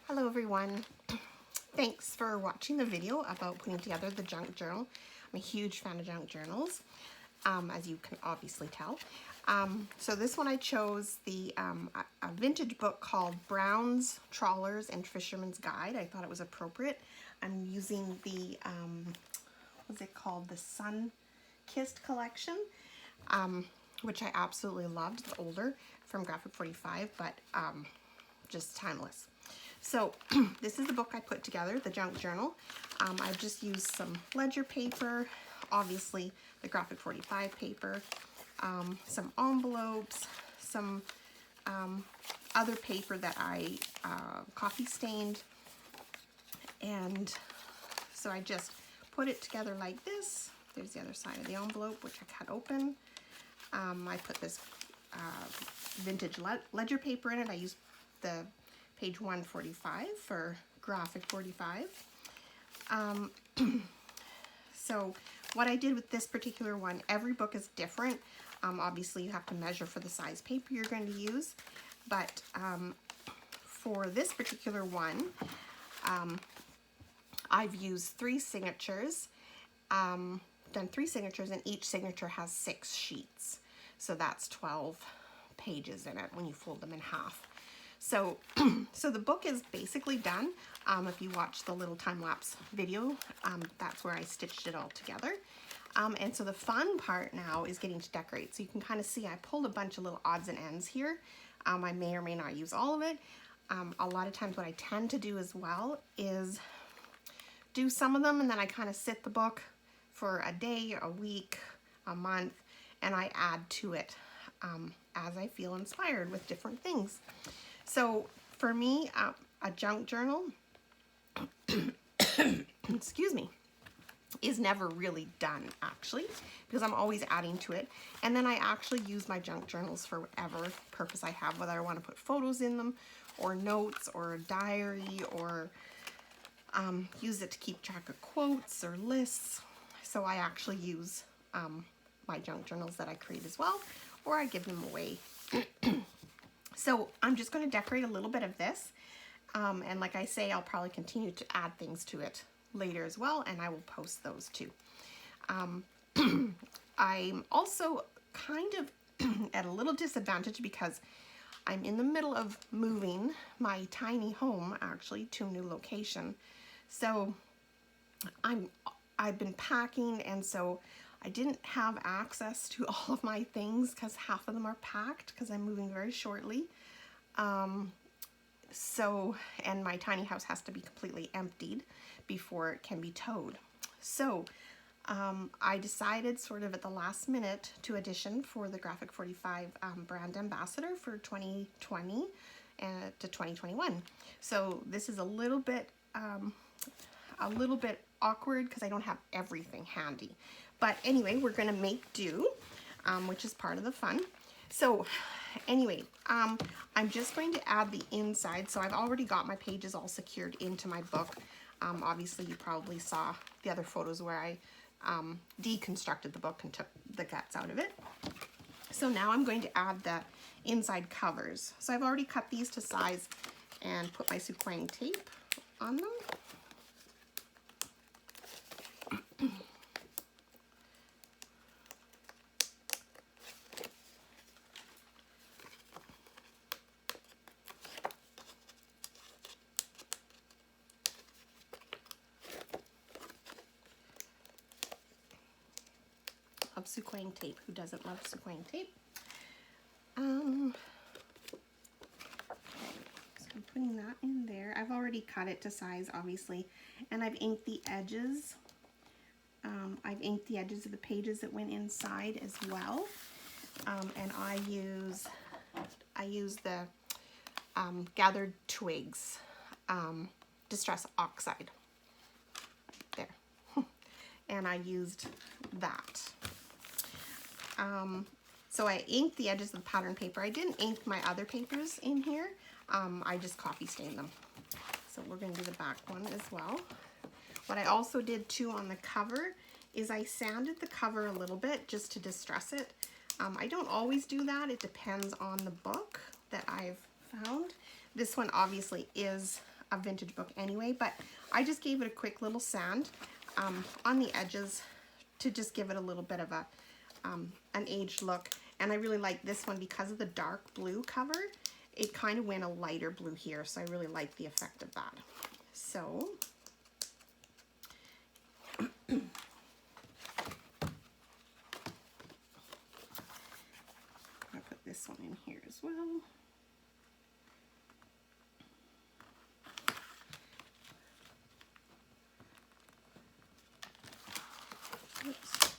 Hello everyone. Thanks for watching the video about putting together the junk journal. I'm a huge fan of junk journals, as you can obviously tell. So this one I chose a vintage book called Brown's Trawlers and Fisherman's Guide. I thought it was appropriate. I'm using the, what's it called? The Sun-Kissed collection, which I absolutely loved. It's older, from Graphic 45, but just timeless. So this is the book I put together, the junk journal. I just used some ledger paper, obviously the Graphic 45 paper, some envelopes, some other paper that I coffee stained, and so I just put it together like this. There's the other side of the envelope, which I cut open. I put this vintage ledger paper in it. I used the page 145 for Graphic 45. So what I did with this particular one, every book is different. Obviously you have to measure for the size paper you're going to use, but for this particular one, I've used 3 signatures, done 3 signatures, and each signature has 6 sheets. So that's 12 pages in it when you fold them in half. So, so the book is basically done. If you watch the little time-lapse video, that's where I stitched it all together. And so the fun part now is getting to decorate. So you can kind of see I pulled a bunch of little odds and ends here. I may or may not use all of it. A lot of times what I tend to do as well is do some of them, and then I kind of sit the book for a day, a week, a month, and I add to it as I feel inspired with different things. So for me, a junk journal, excuse me, is never really done actually, because I'm always adding to it. And then I actually use my junk journals for whatever purpose I have, whether I want to put photos in them or notes or a diary, or use it to keep track of quotes or lists. So I actually use my junk journals that I create as well, or I give them away. So I'm just going to decorate a little bit of this, and like I say, I'll probably continue to add things to it later as well, and I will post those too. I'm also kind of at a little disadvantage because I'm in the middle of moving my tiny home actually to a new location. So I've been packing, and so I didn't have access to all of my things because half of them are packed because I'm moving very shortly. And my tiny house has to be completely emptied before it can be towed. So I decided sort of at the last minute to audition for the Graphic 45 brand ambassador for 2020 to 2021. So this is a little bit awkward because I don't have everything handy. But anyway, we're going to make do, which is part of the fun. So anyway, I'm just going to add the inside. So I've already got my pages all secured into my book. Obviously, you probably saw the other photos where I deconstructed the book and took the guts out of it. So now I'm going to add the inside covers. So I've already cut these to size and put my sequin tape on them. Of sequin tape. Who doesn't love sequin tape? So I'm putting that in there. I've already cut it to size, obviously, and I've inked the edges. I've inked the edges of the pages that went inside as well. And I use the Gathered Twigs Distress Oxide. There. And I used that. So I inked the edges of the pattern paper. I didn't ink my other papers in here. I just coffee stained them. So we're going to do the back one as well. What I also did too on the cover is I sanded the cover a little bit just to distress it. I don't always do that. It depends on the book that I've found. This one obviously is a vintage book anyway, but I just gave it a quick little sand on the edges to just give it a little bit of a an aged look. And I really like this one because of the dark blue cover. It kind of went a lighter blue here, so I really like the effect of that. So I'll put this one in here as well. Oops.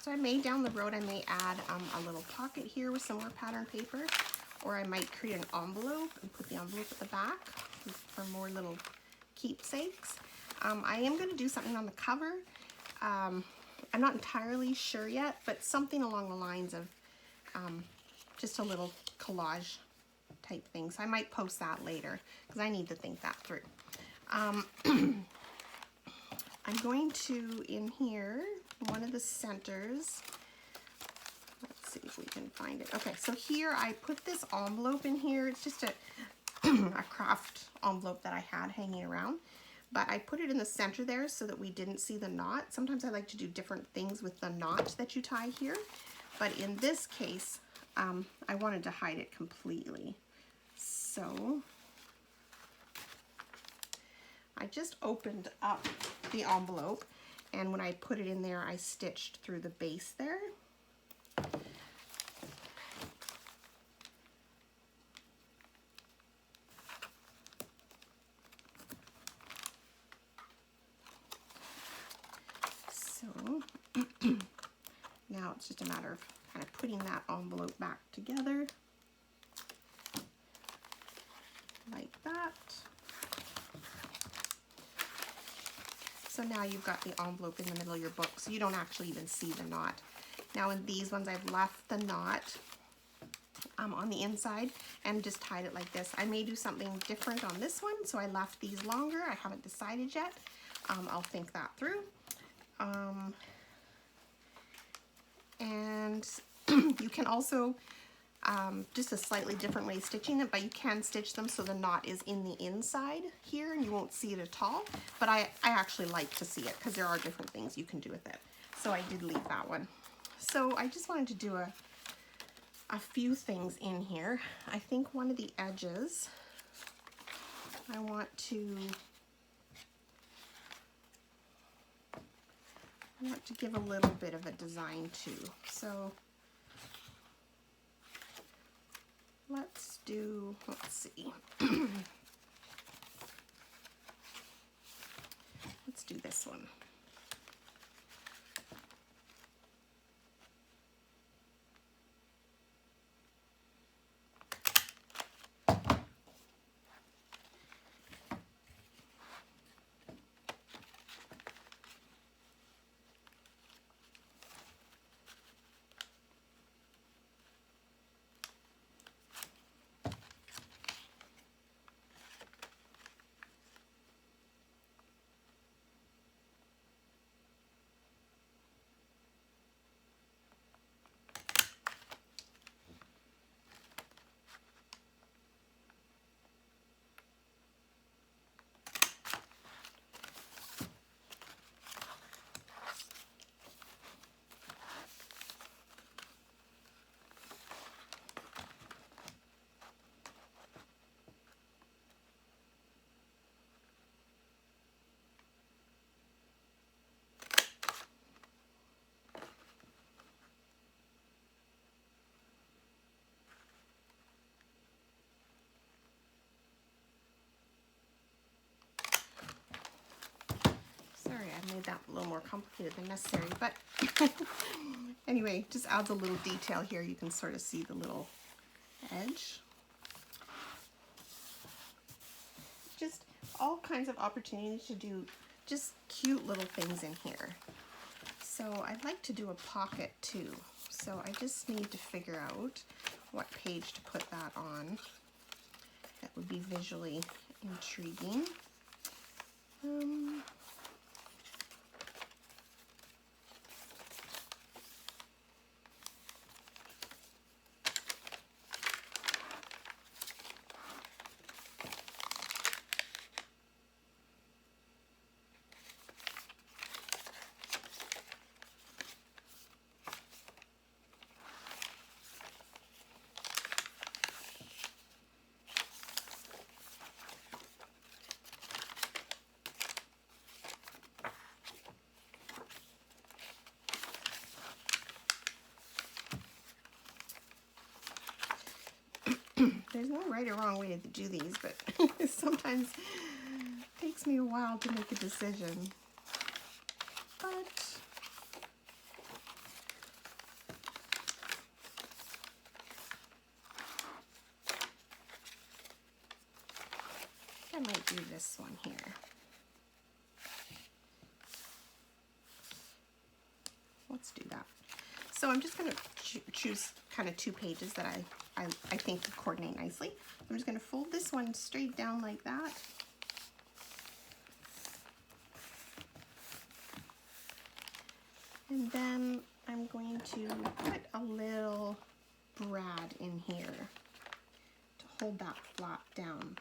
So I may, down the road, I may add a little pocket here with some more pattern paper, or I might create an envelope and put the envelope at the back for more little keepsakes. I am going to do something on the cover. I'm not entirely sure yet, but something along the lines of just a little collage type thing. So I might post that later because I need to think that through. I'm going to, in here, one of the centers, let's see if we can find it. Okay, so here I put this envelope in here. It's just a craft envelope that I had hanging around, but I put it in the center there so that we didn't see the knot. Sometimes I like to do different things with the knot that you tie here, but in this case, I wanted to hide it completely. So I just opened up the envelope, and when I put it in there, I stitched through the base there. So now it's just a matter of kind of putting that envelope back together like that. So now you've got the envelope in the middle of your book, so you don't actually even see the knot. Now in these ones, I've left the knot on the inside and just tied it like this. I may do something different on this one, so I left these longer. I haven't decided yet. I'll think that through. And you can also, just a slightly different way of stitching it, but you can stitch them so the knot is in the inside here and you won't see it at all. But I actually like to see it because there are different things you can do with it. So I did leave that one. So I just wanted to do a few things in here. I think one of the edges, I want to give a little bit of a design too. So let's see. Let's do this one. Sorry, I made that a little more complicated than necessary, but anyway, just adds a little detail here. You can sort of see the little edge. Just all kinds of opportunities to do just cute little things in here. So I'd like to do a pocket too. So I just need to figure out what page to put that on. that would be visually intriguing. There's no right or wrong way to do these, but sometimes it takes me a while to make a decision. But I might do this one here. Let's do that. So I'm just going to choose kind of 2 pages that I think would coordinate nicely. I'm just going to fold this one straight down like that. And then I'm going to put a little brad in here to hold that flap down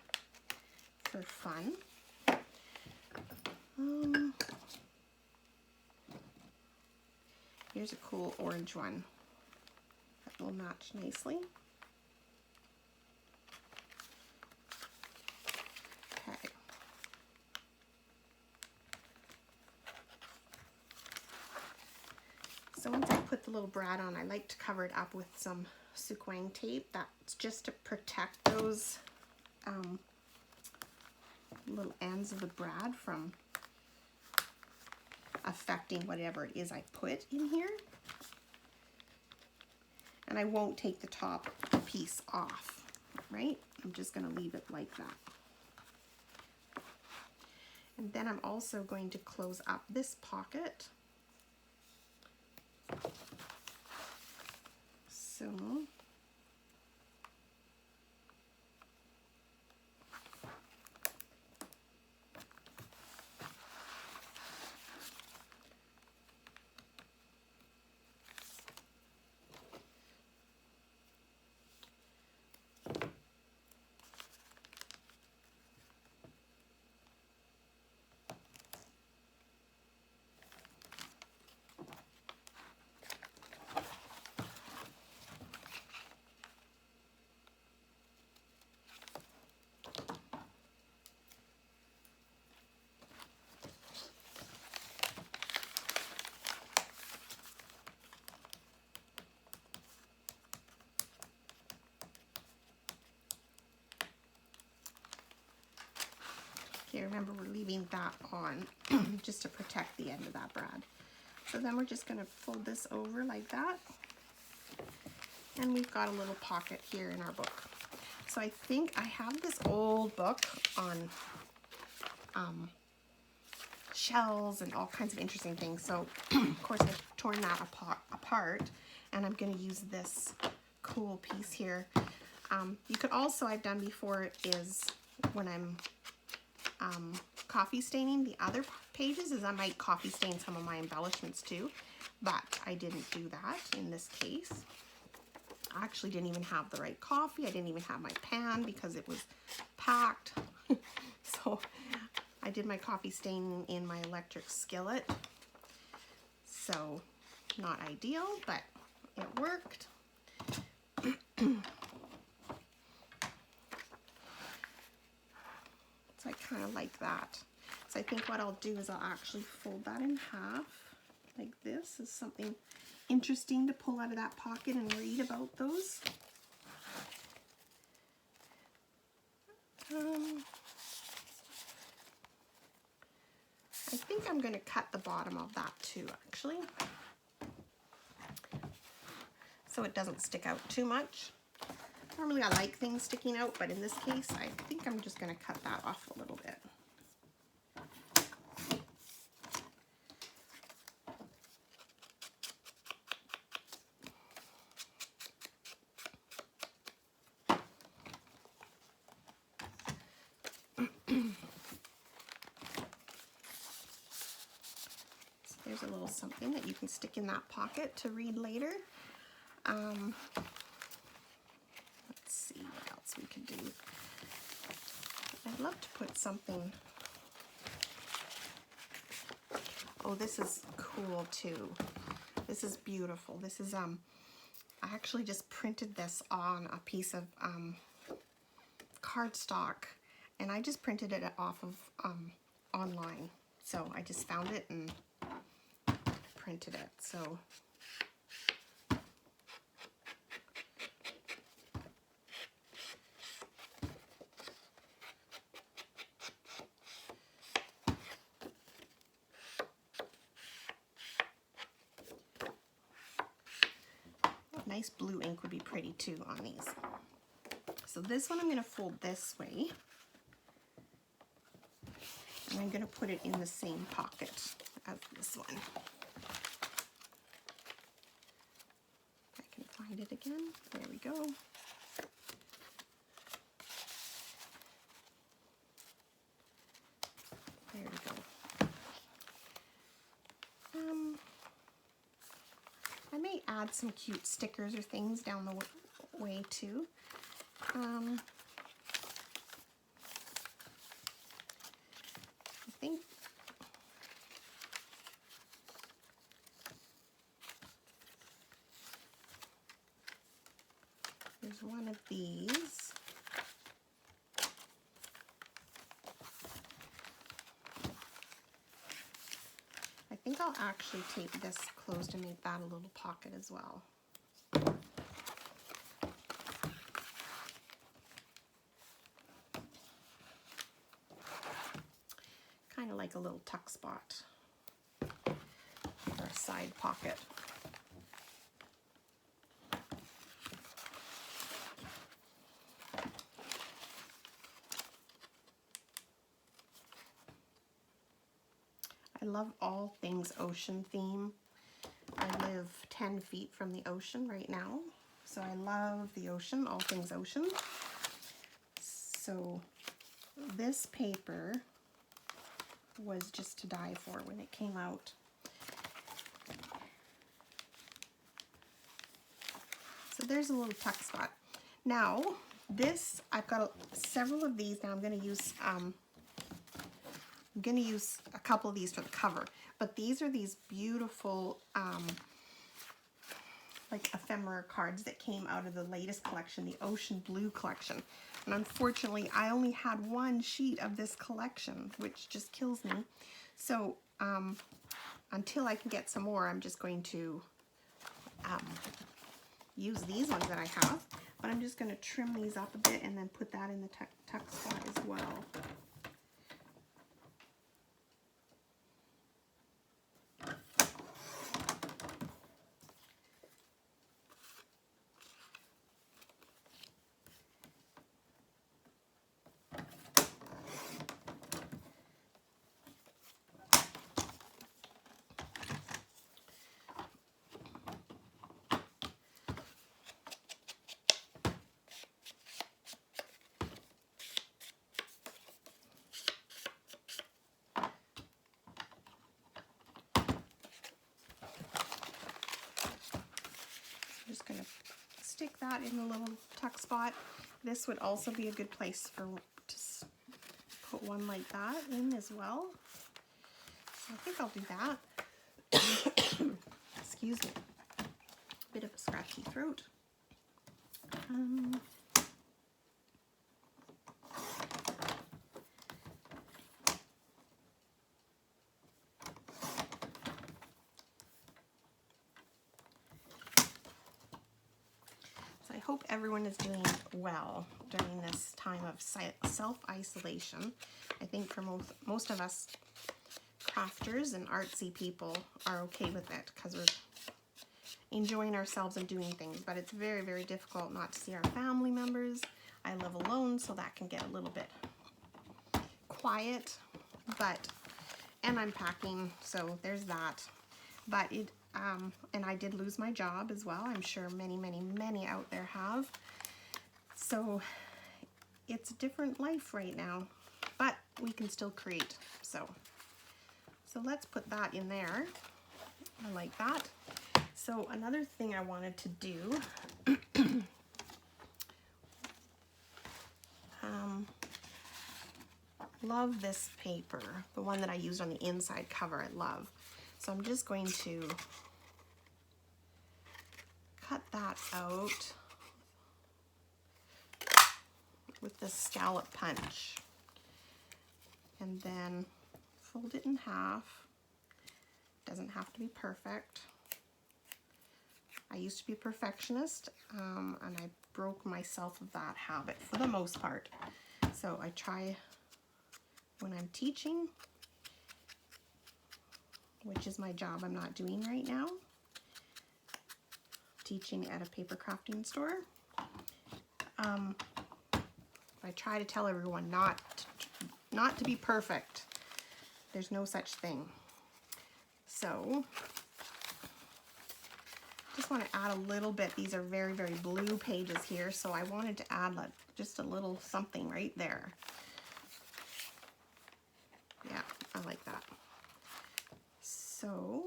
for fun. Here's a cool orange one that will match nicely. Okay. So once I put the little brad on, I like to cover it up with some sukwang tape. That's just to protect those little ends of the brad from affecting whatever it is I put in here. And I won't take the top piece off, right? I'm just going to leave it like that. And then I'm also going to close up this pocket. So okay, remember we're leaving that on just to protect the end of that brad. So then we're just going to fold this over like that. And we've got a little pocket here in our book. So I think I have this old book on shells and all kinds of interesting things. So of course I've torn that apart and I'm going to use this cool piece here. You could also, I've done before, is when I'm coffee staining the other pages, is I might coffee stain some of my embellishments too, but I didn't do that in this case. I actually didn't even have the right coffee. I didn't even have my pan because it was packed. So I did my coffee staining in my electric skillet. So not ideal, but it worked. So I kind of like that. So I think what I'll do is I'll actually fold that in half like this. Is something interesting to pull out of that pocket and read about those. I think I'm going to cut the bottom of that too, actually, so it doesn't stick out too much. Normally I like things sticking out, but in this case I think I'm just going to cut that off a little bit. little something that you can stick in that pocket to read later. Let's see what else we could do. I'd love to put something. Oh, this is cool too. This is beautiful. This is I actually just printed this on a piece of cardstock, and I just printed it off of online. So I just found it and printed it. So nice blue ink would be pretty too on these. So this one I'm going to fold this way, and I'm going to put it in the same pocket as this one. If I can find it again. There we go. There we go. I may add some cute stickers or things down the way too. I think there's one of these. I think I'll actually tape this closed and make that a little pocket as well. Kind of like a little tuck spot or a side pocket. I love all things ocean theme. I live 10 feet from the ocean right now, so I love the ocean, all things ocean. So this paper was just to die for when it came out. So there's a little tuck spot. Now this, I've got several of these. Now I'm going to use a couple of these for the cover, but these are these beautiful like ephemera cards that came out of the latest collection, the Ocean Blue collection. And unfortunately, I only had one sheet of this collection, which just kills me. So until I can get some more, I'm just going to use these ones that I have. But I'm just going to trim these up a bit and then put that in the tuck spot as well. Just going to stick that in a little tuck spot. This would also be a good place for to put one like that in as well. So I think I'll do that. Excuse me. Bit of a scratchy throat. I hope everyone is doing well during this time of self-isolation. I think for most of us crafters and artsy people are okay with it because we're enjoying ourselves and doing things, but it's very, very difficult not to see our family members. I live alone, so that can get a little bit quiet, and I'm packing, so there's that. But and I did lose my job as well. I'm sure many, many, many out there have. So it's a different life right now, but we can still create. So let's put that in there. I like that. So another thing I wanted to do, love this paper, the one that I used on the inside cover, I love. So I'm just going to cut that out with the scallop punch and then fold it in half. Doesn't have to be perfect. I used to be a perfectionist, and I broke myself of that habit for the most part. So I try when I'm teaching, which is my job I'm not doing right now, teaching at a paper crafting store. I try to tell everyone not to be perfect. There's no such thing. So just want to add a little bit. These are very, very blue pages here, so I wanted to add like just a little something right there. Yeah, I like that. So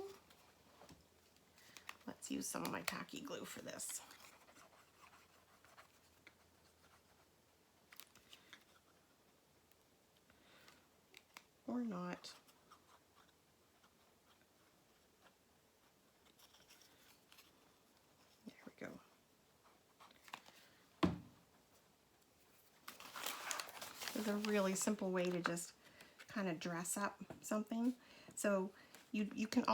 let's use some of my tacky glue for this. Or not. There we go. There's a really simple way to just kind of dress up something. So you can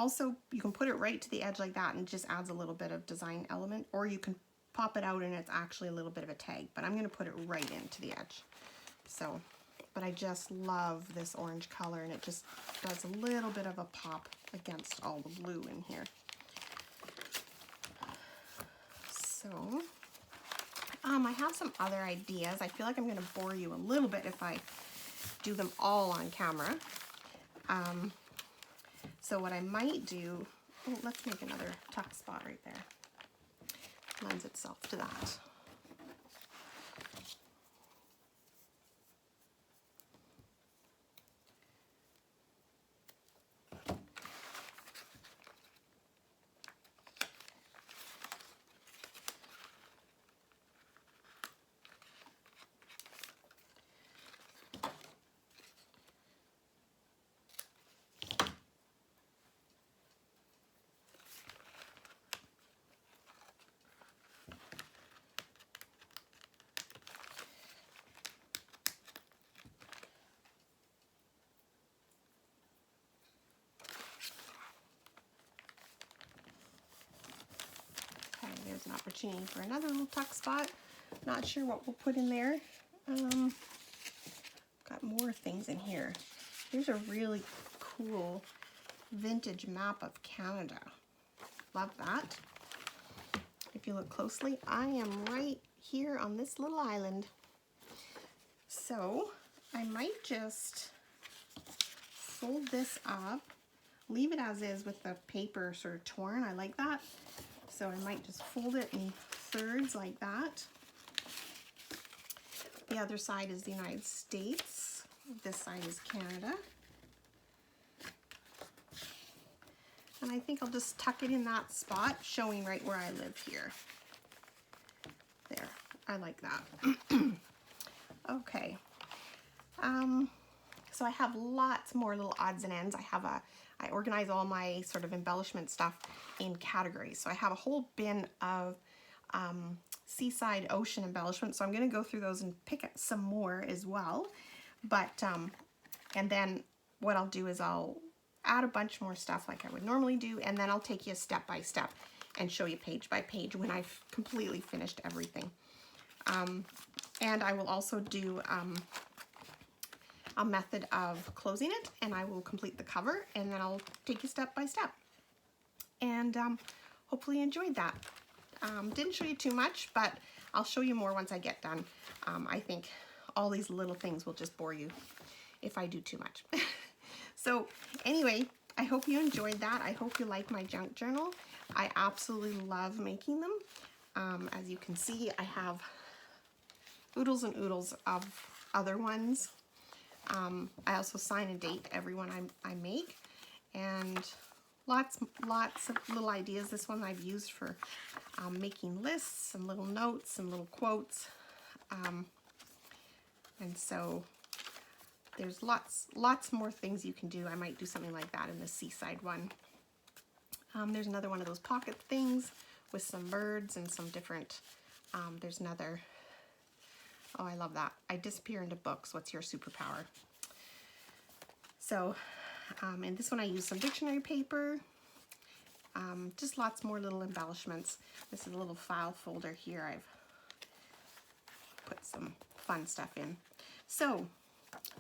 put it right to the edge like that and it just adds a little bit of design element, or you can pop it out and it's actually a little bit of a tag, but I'm going to put it right into the edge. So, but I just love this orange color and it just does a little bit of a pop against all the blue in here. So I have some other ideas. I feel like I'm going to bore you a little bit if I do them all on camera. So what I might do, let's make another tuck spot right there. Lends itself to that. There's an opportunity for another little tuck spot. Not sure what we'll put in there. Got more things in here. Here's a really cool vintage map of Canada. Love that. If you look closely, I am right here on this little island. So I might just fold this up, leave it as is with the paper sort of torn. I like that. So I might just fold it in thirds like that. The other side is the United States. This side is Canada. And I think I'll just tuck it in that spot, showing right where I live here. There, I like that. Okay. So I have lots more little odds and ends. I organize all my sort of embellishment stuff in categories. So I have a whole bin of seaside ocean embellishments. So I'm going to go through those and pick up some more as well. But, and then what I'll do is I'll add a bunch more stuff like I would normally do. And then I'll take you step by step and show you page by page when I've completely finished everything. And I will also do a method of closing it, and I will complete the cover, and then I'll take you step by step. And hopefully you enjoyed that. Didn't show you too much, but I'll show you more once I get done. I think all these little things will just bore you if I do too much. So anyway, I hope you enjoyed that. I hope you like my junk journal. I absolutely love making them. As you can see, I have oodles and oodles of other ones. I also sign and date every one I make, and lots of little ideas. This one I've used for making lists and little notes and little quotes. And so there's lots more things you can do. I might do something like that in the seaside one. There's another one of those pocket things with some birds and some different, there's another, oh, I love that. I disappear into books. What's your superpower? So, and this one I use some dictionary paper. Just lots more little embellishments. This is a little file folder here. I've put some fun stuff in. So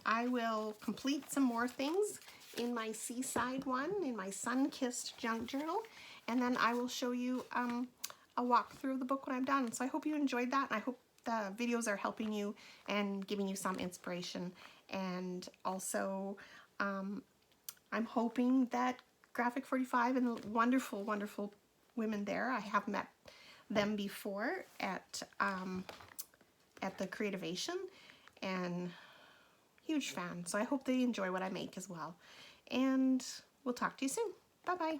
I will complete some more things in my seaside one, in my sun-kissed junk journal, and then I will show you a walkthrough of the book when I'm done. So I hope you enjoyed that, and I hope the videos are helping you and giving you some inspiration. And also, I'm hoping that Graphic 45 and the wonderful, wonderful women there, I have met them before at the Creativation, and huge fan. So I hope they enjoy what I make as well. And we'll talk to you soon. Bye-bye.